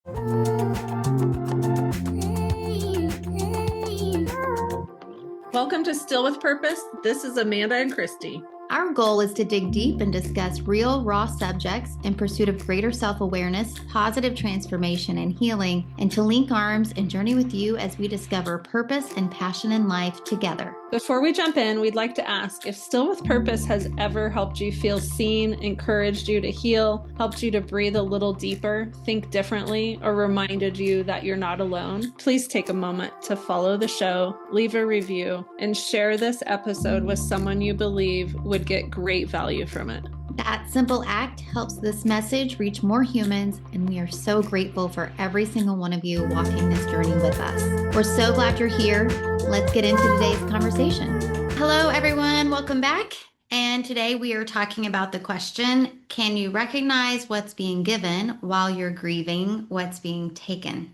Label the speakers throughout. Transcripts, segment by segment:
Speaker 1: Welcome to Still with Purpose. This is Amanda and Christy.
Speaker 2: Our goal is to dig deep and discuss real, raw subjects in pursuit of greater self-awareness, positive transformation, and healing, and to link arms and journey with you as we discover purpose and passion in life together.
Speaker 1: Before we jump in, we'd like to ask if Still with Purpose has ever helped you feel seen, encouraged you to heal, helped you to breathe a little deeper, think differently, or reminded you that you're not alone. Please take a moment to follow the show, leave a review, and share this episode with someone you believe would get great value from it.
Speaker 2: That simple act helps this message reach more humans, and we are so grateful for every single one of you walking this journey with us. We're so glad you're here. Let's get into today's conversation. Hello, everyone. Welcome back. And today we are talking about the question, can you recognize what's being given while you're grieving what's being taken?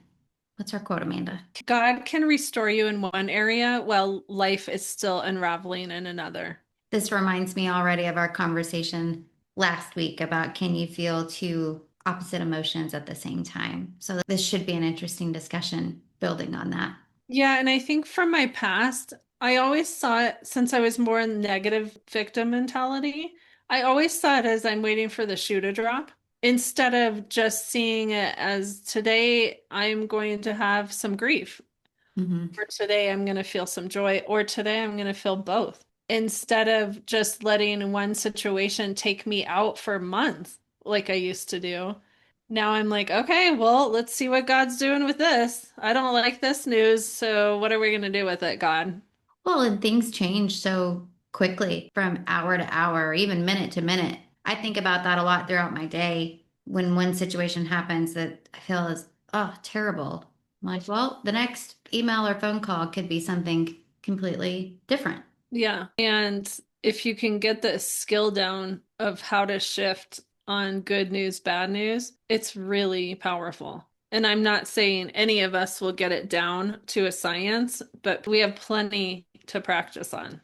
Speaker 2: What's our quote, Amanda?
Speaker 1: God can restore you in one area while life is still unraveling in another.
Speaker 2: This reminds me already of our conversation last week about can you feel two opposite emotions at the same time? So this should be an interesting discussion building on that.
Speaker 1: Yeah, and I think from my past, I always saw it, since I was more in negative victim mentality, I always saw it as I'm waiting for the shoe to drop, instead of just seeing it as today I'm going to have some grief, or today I'm going to feel some joy, or today I'm going to feel both, instead of just letting one situation take me out for months like I used to do. Now I'm like, okay, well, let's see what God's doing with this. I don't like this news, so what are we going to do with it, God?
Speaker 2: Well, and things change so quickly from hour to hour, or even minute to minute. I think about that a lot throughout my day when one situation happens that I feel is, oh, terrible. I'm like, well, the next email or phone call could be something completely different.
Speaker 1: Yeah. And if you can get the skill down of how to shift on good news, bad news, it's really powerful. And I'm not saying any of us will get it down to a science, but we have plenty to practice on.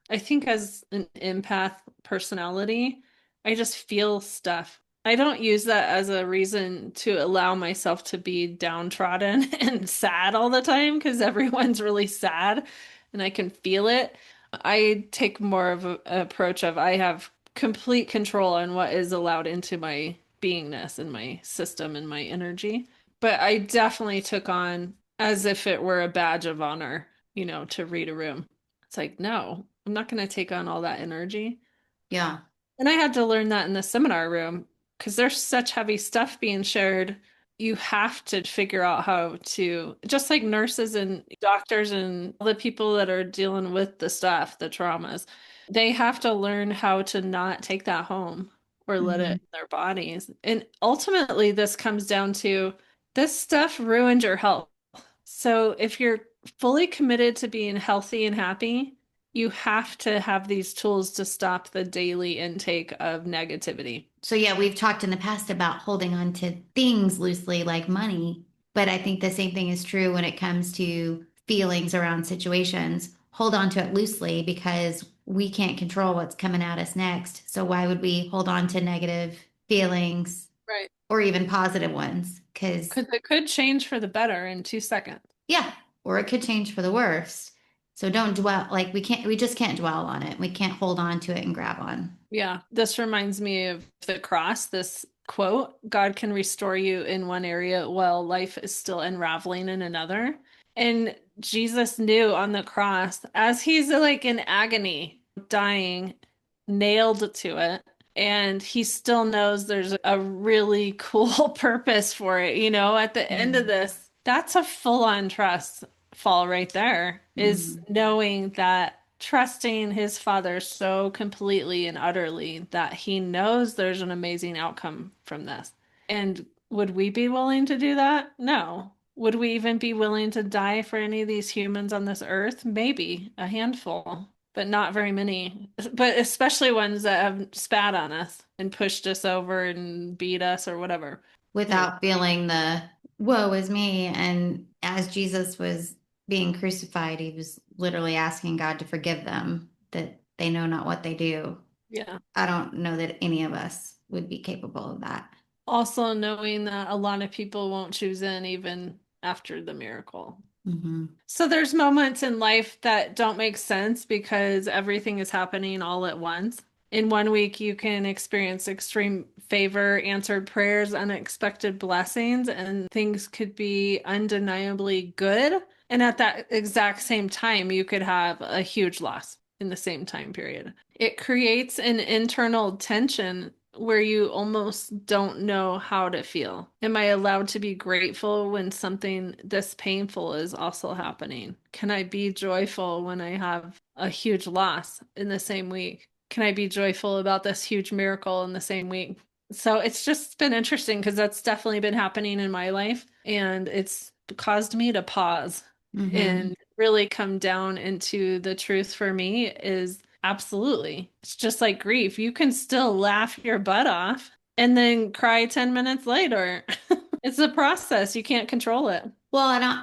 Speaker 1: I think as an empath personality, I just feel stuff. I don't use that as a reason to allow myself to be downtrodden and sad all the time, because everyone's really sad and I can feel it. I take more of an approach of I have complete control on what is allowed into my beingness and my system and my energy. But I definitely took on as if it were a badge of honor, to read a room. It's like, no, I'm not going to take on all that energy.
Speaker 2: Yeah.
Speaker 1: And I had to learn that in the seminar room because there's such heavy stuff being shared. You have to figure out how to, just like nurses and doctors and all the people that are dealing with the stuff, the traumas, they have to learn how to not take that home or let it in their bodies. And ultimately, this comes down to this stuff ruined your health. So if you're fully committed to being healthy and happy, you have to have these tools to stop the daily intake of negativity.
Speaker 2: So yeah, we've talked in the past about holding on to things loosely like money, but I think the same thing is true when it comes to feelings around situations. Hold on to it loosely because we can't control what's coming at us next. So why would we hold on to negative feelings?
Speaker 1: Right.
Speaker 2: Or even positive ones? Because
Speaker 1: it could change for the better in 2 seconds.
Speaker 2: Yeah, or it could change for the worst. So don't dwell, like we just can't dwell on it. We can't hold on to it and grab on.
Speaker 1: Yeah, this reminds me of the cross, this quote, God can restore you in one area while life is still unraveling in another. And Jesus knew on the cross, as he's like in agony, dying, nailed to it, and he still knows there's a really cool purpose for it, at the end of this. That's a full-on trust fall right there, is knowing that, trusting his Father so completely and utterly that he knows there's an amazing outcome from this. And would we be willing to do that? No. Would we even be willing to die for any of these humans on this earth? Maybe a handful, but not very many. But especially ones that have spat on us and pushed us over and beat us or whatever.
Speaker 2: Without feeling the woe is me. And as Jesus was being crucified, he was literally asking God to forgive them, that they know not what they do.
Speaker 1: Yeah.
Speaker 2: I don't know that any of us would be capable of that.
Speaker 1: Also knowing that a lot of people won't choose in even after the miracle.
Speaker 2: Hmm.
Speaker 1: So there's moments in life that don't make sense because everything is happening all at once. In one week, you can experience extreme favor, answered prayers, unexpected blessings, and things could be undeniably good. And at that exact same time, you could have a huge loss in the same time period. It creates an internal tension where you almost don't know how to feel. Am I allowed to be grateful when something this painful is also happening? Can I be joyful when I have a huge loss in the same week? Can I be joyful about this huge miracle in the same week? So it's just been interesting because that's definitely been happening in my life, and it's caused me to pause
Speaker 2: Hmm.
Speaker 1: and really come down into the truth for me is absolutely. It's just like grief. You can still laugh your butt off and then cry 10 minutes later. It's a process. You can't control it.
Speaker 2: Well, I don't,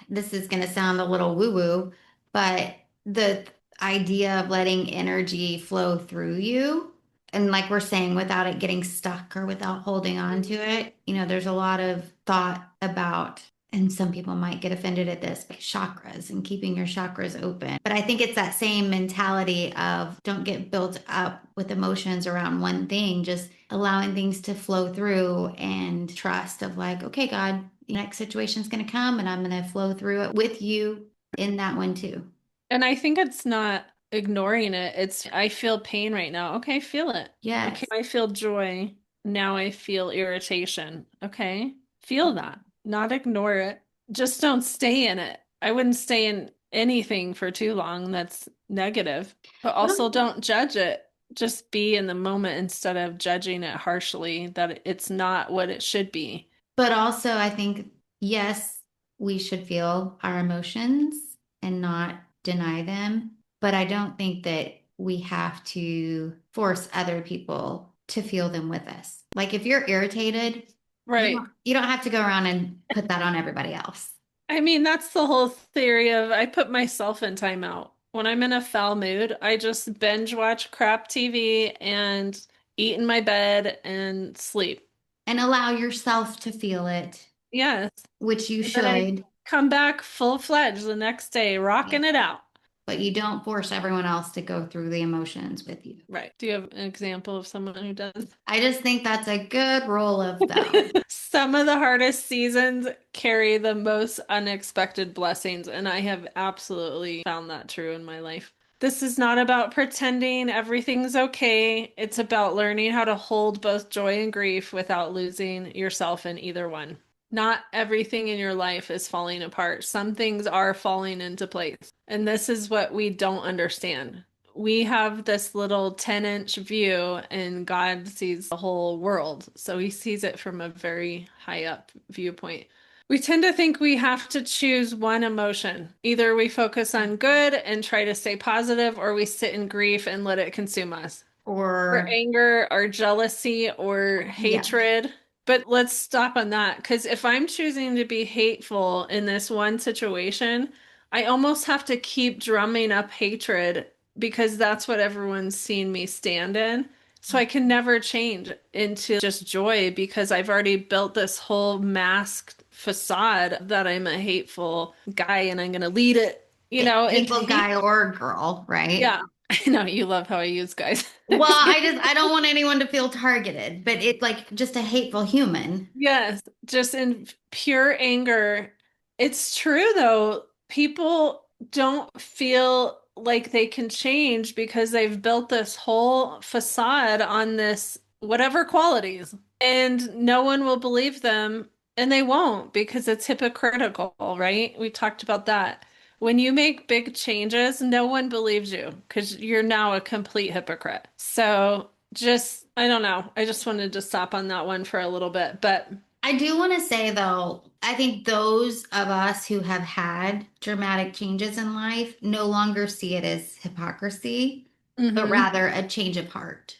Speaker 2: this is going to sound a little woo-woo, but the idea of letting energy flow through you, and like we're saying, without it getting stuck or without holding on to it, there's a lot of thought about, and some people might get offended at this, like chakras and keeping your chakras open. But I think it's that same mentality of don't get built up with emotions around one thing, just allowing things to flow through and trust of like, okay, God, the next situation's going to come and I'm going to flow through it with you in that one too.
Speaker 1: And I think it's not ignoring it. It's, I feel pain right now. Okay, feel it. Okay,
Speaker 2: Yes.
Speaker 1: I feel joy. Now I feel irritation. Okay, feel that. Not ignore it. Just don't stay in it. I wouldn't stay in anything for too long that's negative, but also don't judge it. Just be in the moment instead of judging it harshly that it's not what it should be.
Speaker 2: But also, I think, yes, we should feel our emotions and not deny them. But I don't think that we have to force other people to feel them with us. Like if you're irritated,
Speaker 1: Right.
Speaker 2: you don't have to go around and put that on everybody else.
Speaker 1: I mean, that's the whole theory of I put myself in timeout. When I'm in a foul mood, I just binge watch crap TV and eat in my bed and sleep.
Speaker 2: And allow yourself to feel it,
Speaker 1: Yes.
Speaker 2: which you
Speaker 1: And then I
Speaker 2: should.
Speaker 1: come back full-fledged the next day,
Speaker 2: Yeah.
Speaker 1: rocking it out.
Speaker 2: But you don't force everyone else to go through the emotions with you.
Speaker 1: Right. Do you have an example of someone who does?
Speaker 2: I just think that's a good rule of thumb.
Speaker 1: Some of the hardest seasons carry the most unexpected blessings, and I have absolutely found that true in my life. This is not about pretending everything's okay. It's about learning how to hold both joy and grief without losing yourself in either one. Not everything in your life is falling apart. Some things are falling into place. And this is what we don't understand. We have this little 10-inch view, and God sees the whole world. So he sees it from a very high up viewpoint. We tend to think we have to choose one emotion. Either we focus on good and try to stay positive, or we sit in grief and let it consume us. Or
Speaker 2: Or,
Speaker 1: anger, or jealousy, or
Speaker 2: yeah,
Speaker 1: hatred. But let's stop on that because if I'm choosing to be hateful in this one situation, I almost have to keep drumming up hatred because that's what everyone's seen me stand in. So I can never change into just joy because I've already built this whole masked facade that I'm a hateful guy and I'm going to lead it, into
Speaker 2: hateful
Speaker 1: hate.
Speaker 2: guy or girl, right?
Speaker 1: Yeah. I know you love how I use guys.
Speaker 2: Well, I don't want anyone to feel targeted, but it's like just a hateful human.
Speaker 1: Yes, just in pure anger. It's true though. People don't feel like they can change because they've built this whole facade on this whatever qualities, and no one will believe them, and they won't because it's hypocritical, right? We talked about that. When you make big changes, no one believes you because you're now a complete hypocrite. So just, I don't know. I just wanted to stop on that one for a little bit, but
Speaker 2: I do want to say though, I think those of us who have had dramatic changes in life no longer see it as hypocrisy, but
Speaker 1: mhm.
Speaker 2: rather a change of heart.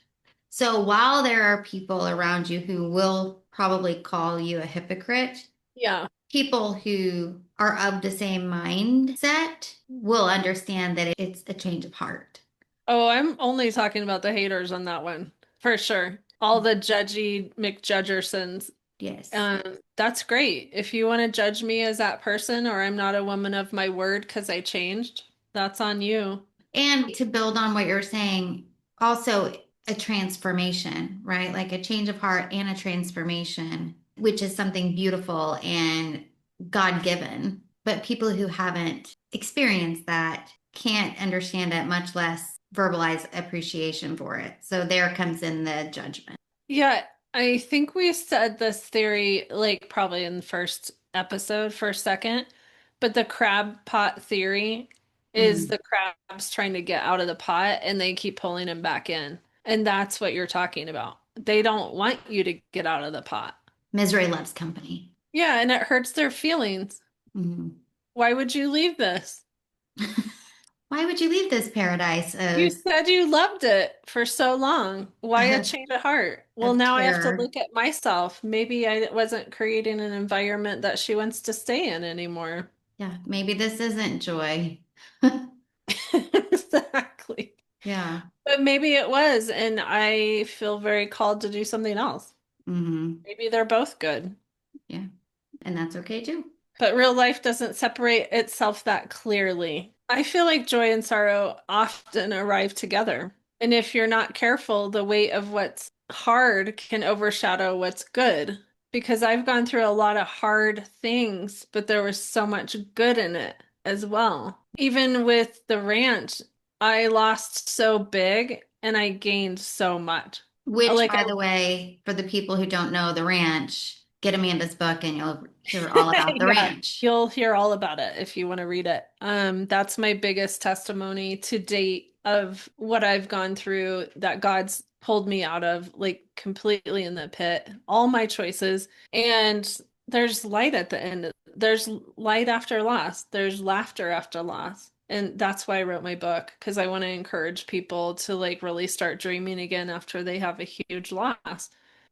Speaker 2: So while there are people around you who will probably call you a hypocrite,
Speaker 1: Yeah.
Speaker 2: people who are of the same mindset will understand that it's a change of heart.
Speaker 1: Oh, I'm only talking about the haters on that one for sure. All the judgy McJudgersons.
Speaker 2: Yes.
Speaker 1: That's great. If you want to judge me as that person or I'm not a woman of my word because I changed, that's on you.
Speaker 2: And to build on what you're saying, also a transformation, right? Like a change of heart and a transformation, which is something beautiful and God given. But people who haven't experienced that can't understand it, much less verbalize appreciation for it. So there comes in the judgment.
Speaker 1: Yeah, I think we said this theory like probably in the first episode for a second, but the crab pot theory is
Speaker 2: Mhm.
Speaker 1: the crabs trying to get out of the pot and they keep pulling him back in. And that's what you're talking about. They don't want you to get out of the pot.
Speaker 2: Misery loves company.
Speaker 1: Yeah, and it hurts their feelings.
Speaker 2: Mhm.
Speaker 1: Why would you leave this?
Speaker 2: Why would you leave this paradise
Speaker 1: You said you loved it for so long. Why a change of heart? Well,
Speaker 2: of
Speaker 1: now I have to
Speaker 2: terror?
Speaker 1: look at myself. Maybe I wasn't creating an environment that she wants to stay in anymore.
Speaker 2: Yeah, maybe this isn't joy.
Speaker 1: Exactly.
Speaker 2: Yeah.
Speaker 1: But maybe it was, and I feel very called to do something else.
Speaker 2: Hmm.
Speaker 1: Maybe they're both good.
Speaker 2: Yeah. And that's okay too.
Speaker 1: But real life doesn't separate itself that clearly. I feel like joy and sorrow often arrive together. And if you're not careful, the weight of what's hard can overshadow what's good. Because I've gone through a lot of hard things, but there was so much good in it as well. Even with the ranch, I lost so big and I gained so much.
Speaker 2: Which,
Speaker 1: Like
Speaker 2: by the way, for the people who don't know the ranch, get Amanda's book and you'll hear all about the
Speaker 1: Yeah,
Speaker 2: ranch.
Speaker 1: you'll hear all about it if you want to read it. That's my biggest testimony to date of what I've gone through that God's pulled me out of, like completely in the pit, all my choices. And there's light at the end. There's light after loss. There's laughter after loss. And that's why I wrote my book, because I want to encourage people to like really start dreaming again after they have a huge loss.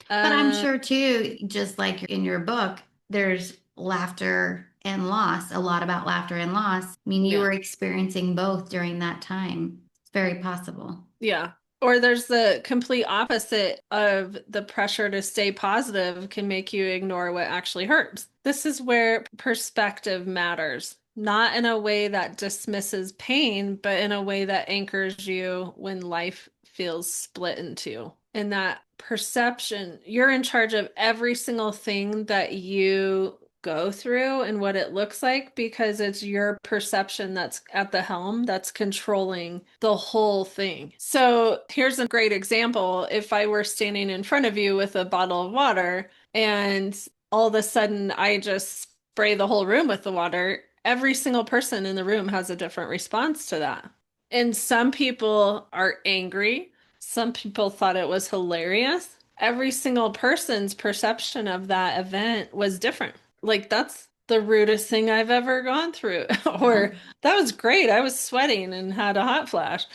Speaker 2: But I'm
Speaker 1: Uh,
Speaker 2: sure too, just like in your book, there's laughter and loss, a lot about laughter and loss. I mean, you
Speaker 1: yeah.
Speaker 2: were experiencing both during that time. It's very possible.
Speaker 1: Yeah. Or there's the complete opposite of the pressure to stay positive can make you ignore what actually hurts. This is where perspective matters, not in a way that dismisses pain, but in a way that anchors you when life feels split in two. And that perception, you're in charge of every single thing that you go through and what it looks like because it's your perception that's at the helm that's controlling the whole thing. So here's a great example. If I were standing in front of you with a bottle of water and all of a sudden I just spray the whole room with the water, every single person in the room has a different response to that. And some people are angry. Some people thought it was hilarious. Every single person's perception of that event was different. Like, that's the rudest thing I've ever gone through.
Speaker 2: Yeah.
Speaker 1: Or that was great. I was sweating and had a hot flash.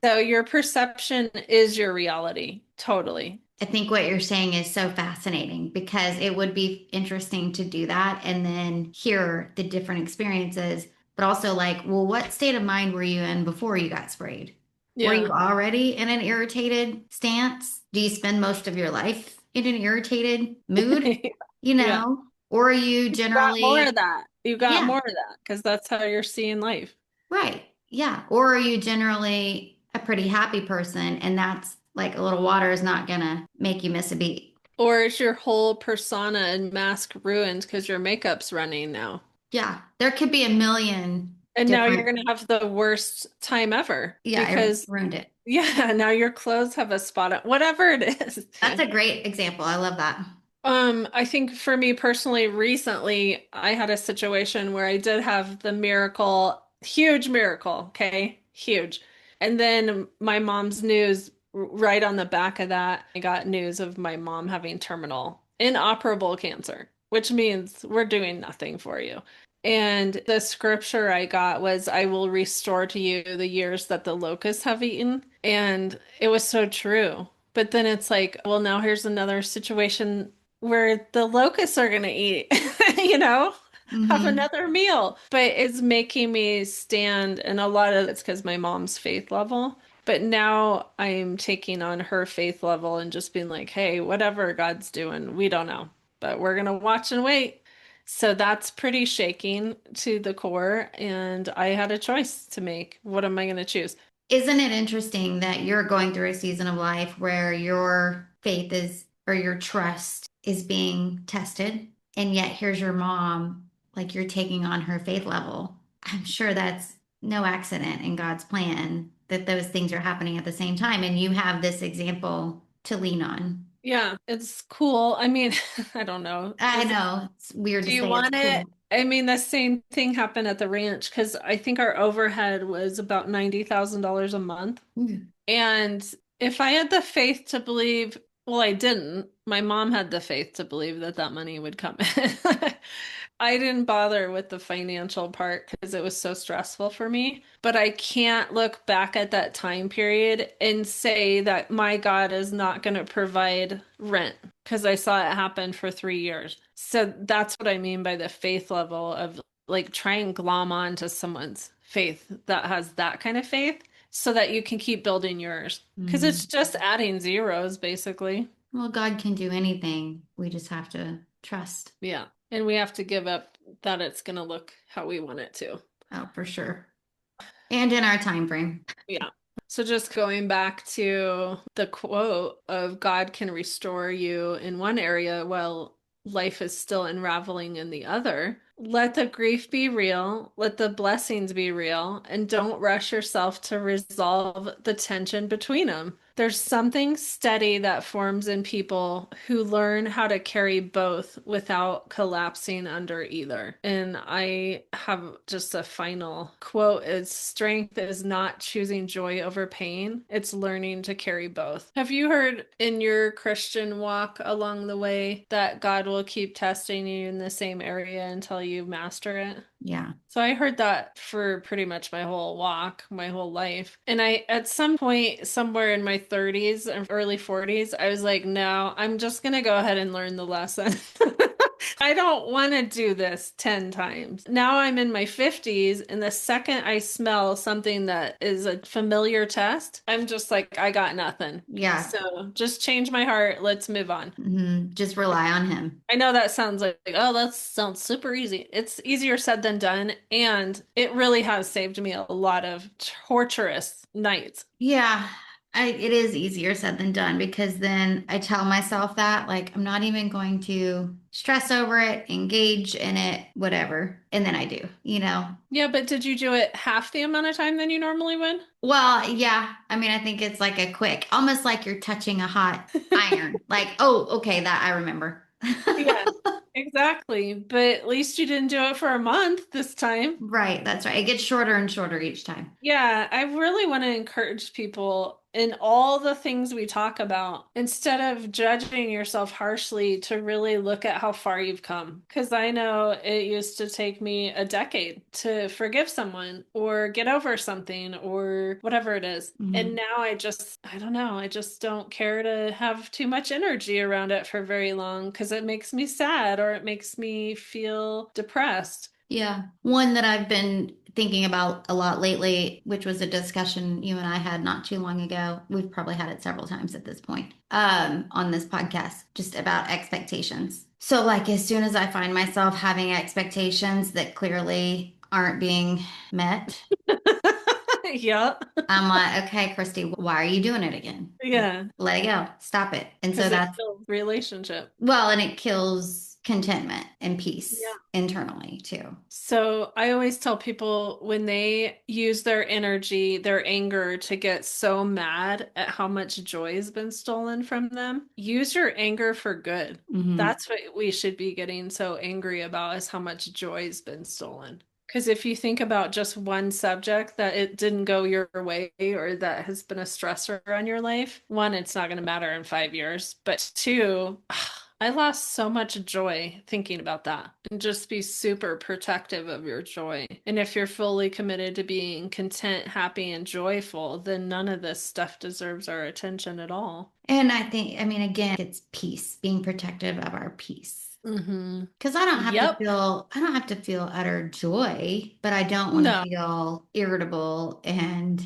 Speaker 1: So your perception is your reality. Totally.
Speaker 2: I think what you're saying is so fascinating because it would be interesting to do that and then hear the different experiences, but also like, well, what state of mind were you in before you got sprayed? Were you
Speaker 1: Yeah.
Speaker 2: already in an irritated stance? Do you spend most of your life in an irritated mood? You
Speaker 1: Yeah.
Speaker 2: know, or are you
Speaker 1: You got more of
Speaker 2: generally,
Speaker 1: that. You got
Speaker 2: yeah,
Speaker 1: more of that because that's how you're seeing life.
Speaker 2: right. Yeah. Or are you generally a pretty happy person and that's like a little water is not gonna make you miss a beat?
Speaker 1: Or is your whole persona and mask ruined because your makeup's running now?
Speaker 2: Yeah, there could be a million
Speaker 1: And now you're
Speaker 2: different.
Speaker 1: going to have the worst time ever
Speaker 2: Yeah, I
Speaker 1: because,
Speaker 2: ruined it.
Speaker 1: yeah, now your clothes have a spot on, whatever it is.
Speaker 2: That's a great example. I love that.
Speaker 1: I think for me personally, recently, I had a situation where I did have the miracle, huge miracle, okay? Huge. And then my mom's news, right on the back of that, I got news of my mom having terminal, inoperable cancer, which means we're doing nothing for you. And the scripture I got was, I will restore to you the years that the locusts have eaten. And it was so true. But then it's like, well, now here's another situation where the locusts are going to eat, you know, have
Speaker 2: Hmm.
Speaker 1: another meal. But it's making me stand, and a lot of it's because my mom's faith level. But now I'm taking on her faith level and just being like, hey, whatever God's doing, we don't know, but we're gonna watch and wait. So that's pretty shaking to the core, and I had a choice to make. What am I going to choose?
Speaker 2: Isn't it interesting that you're going through a season of life where your faith is, or your trust is being tested, and yet here's your mom, like you're taking on her faith level. I'm sure that's no accident in God's plan that those things are happening at the same time, and you have this example to lean on.
Speaker 1: Yeah, it's cool. I mean, I don't know.
Speaker 2: I know it's weird
Speaker 1: Do
Speaker 2: to
Speaker 1: you
Speaker 2: say it's
Speaker 1: want it?
Speaker 2: cool.
Speaker 1: I mean, the same thing happened at the ranch because I think our overhead was about $90,000 a month.
Speaker 2: Mm.
Speaker 1: And if I had the faith to believe, well, I didn't. My mom had the faith to believe that that money would come in. I didn't bother with the financial part because it was so stressful for me. But I can't look back at that time period and say that my God is not going to provide rent because I saw it happen for 3 years. So that's what I mean by the faith level of like try and glom on to someone's faith that has that kind of faith so that you can keep building yours. Because it's
Speaker 2: Mm.
Speaker 1: just adding zeros, basically.
Speaker 2: Well, God can do anything. We just have to trust.
Speaker 1: Yeah. And we have to give up that it's going to look how we want it to.
Speaker 2: Oh, for sure. And in our time frame.
Speaker 1: Yeah. So just going back to the quote of God can restore you in one area while life is still unraveling in the other. Let the grief be real, let the blessings be real, and don't rush yourself to resolve the tension between them. There's something steady that forms in people who learn how to carry both without collapsing under either. And I have just a final quote is strength is not choosing joy over pain. It's learning to carry both. Have you heard in your Christian walk along the way that God will keep testing you in the same area until you master it?
Speaker 2: Yeah.
Speaker 1: So I heard that for pretty much my whole walk, my whole life. And I, at some point, somewhere in my 30s and early 40s, I was like, no, I'm just going to go ahead and learn the lesson. I don't want to do this 10 times. Now I'm in my 50s, and the second I smell something that is a familiar test, I'm just like, I got nothing.
Speaker 2: Yeah.
Speaker 1: So just change my heart. Let's move on.
Speaker 2: Just rely on him.
Speaker 1: I know that sounds like, oh, that sounds super easy. It's easier said than done. And it really has saved me a lot of torturous nights.
Speaker 2: Yeah. It is easier said than done because then I tell myself that, like, I'm not even going to stress over it, engage in it, whatever. And then I do, you know?
Speaker 1: Yeah, but did you do it half the amount of time than you normally would?
Speaker 2: Well, yeah. I mean, I think it's like a quick, almost like you're touching a hot iron. Like, oh, okay, that I remember.
Speaker 1: Yeah, exactly. But at least you didn't do it for a month this time.
Speaker 2: Right, that's right. It gets shorter and shorter each time.
Speaker 1: Yeah, I really want to encourage people in all the things we talk about, instead of judging yourself harshly, to really look at how far you've come. Because I know it used to take me a decade to forgive someone or get over something or whatever it is. And
Speaker 2: Mhm.
Speaker 1: now I don't know, I just don't care to have too much energy around it for very long because it makes me sad or it makes me feel depressed.
Speaker 2: Yeah. One that I've been thinking about a lot lately, which was a discussion you and I had not too long ago. We've probably had it several times at this point, on this podcast, just about expectations. So, like, as soon as I find myself having expectations that clearly aren't being met,
Speaker 1: Yeah.
Speaker 2: I'm like, okay, Christy, why are you doing it again? Like,
Speaker 1: Yeah.
Speaker 2: let it go. Stop it. And so
Speaker 1: Because it
Speaker 2: that's,
Speaker 1: kills relationship.
Speaker 2: well, and it kills contentment and
Speaker 1: Yeah.
Speaker 2: peace internally too.
Speaker 1: So I always tell people when they use their energy, their anger to get so mad at how much joy has been stolen from them, use your anger for good.
Speaker 2: Hmm.
Speaker 1: That's what we should be getting so angry about is how much joy has been stolen. Because if you think about just one subject that it didn't go your way or that has been a stressor on your life, one, it's not going to matter in 5 years. But two, I lost so much joy thinking about that. And just be super protective of your joy. And if you're fully committed to being content, happy, and joyful, then none of this stuff deserves our attention at all.
Speaker 2: And I think, I mean, again, it's peace, being protective of our peace.
Speaker 1: Mm-hmm.
Speaker 2: Because
Speaker 1: Yep.
Speaker 2: I don't have to feel utter joy, but I don't want to
Speaker 1: No.
Speaker 2: feel irritable and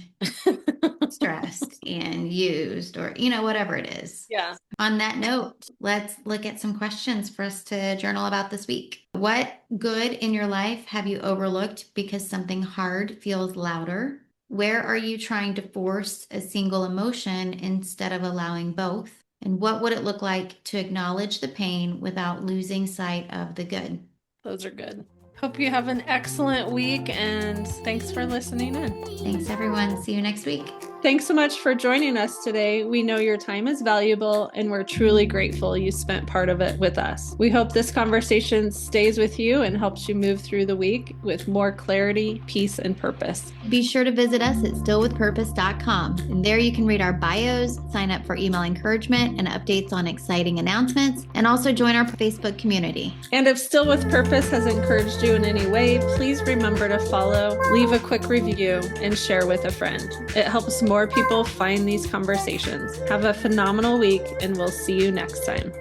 Speaker 2: stressed and used, or, whatever it is.
Speaker 1: Yeah.
Speaker 2: On that note, let's look at some questions for us to journal about this week. What good in your life have you overlooked because something hard feels louder? Where are you trying to force a single emotion instead of allowing both? And what would it look like to acknowledge the pain without losing sight of the good?
Speaker 1: Those are good. Hope you have an excellent week, and thanks for listening in.
Speaker 2: Thanks, everyone. See you next week.
Speaker 1: Thanks so much for joining us today. We know your time is valuable, and we're truly grateful you spent part of it with us. We hope this conversation stays with you and helps you move through the week with more clarity, peace, and purpose.
Speaker 2: Be sure to visit us at stillwithpurpose.com, and there you can read our bios, sign up for email encouragement and updates on exciting announcements, and also join our Facebook community.
Speaker 1: And if Still With Purpose has encouraged you in any way, please remember to follow, leave a quick review, and share with a friend. It helps more people find these conversations. Have a phenomenal week, and we'll see you next time.